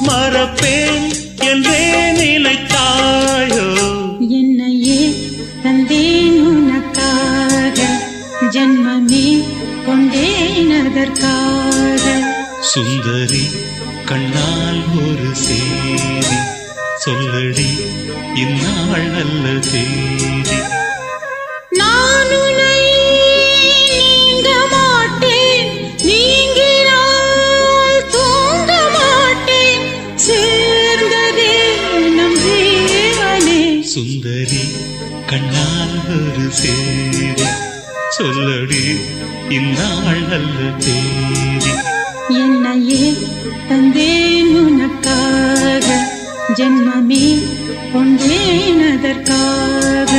மறப்பேன் என்றே நினைத்தாயோ என்னையே தந்தேன் உனக்காக ஜன்மமே கொண்டேன் அதற்காக சுந்தரி கண்ணால் ஒரு சேதி சொல்லடி இந்நாள் நல்ல தேதி நான் உன்னை நீங்க மாட்டேன் நீங்கினால் தூங்க மாட்டேன் சேர்ந்ததே நம் ஜீவனே சுந்தரி கண்ணால் ஒரு சேதி சொல்லடி இந்நாள் நல்ல தேதி என்னையே தந்தேன் உனக்காக ஜன்மமே கொண்டேன் அதற்காக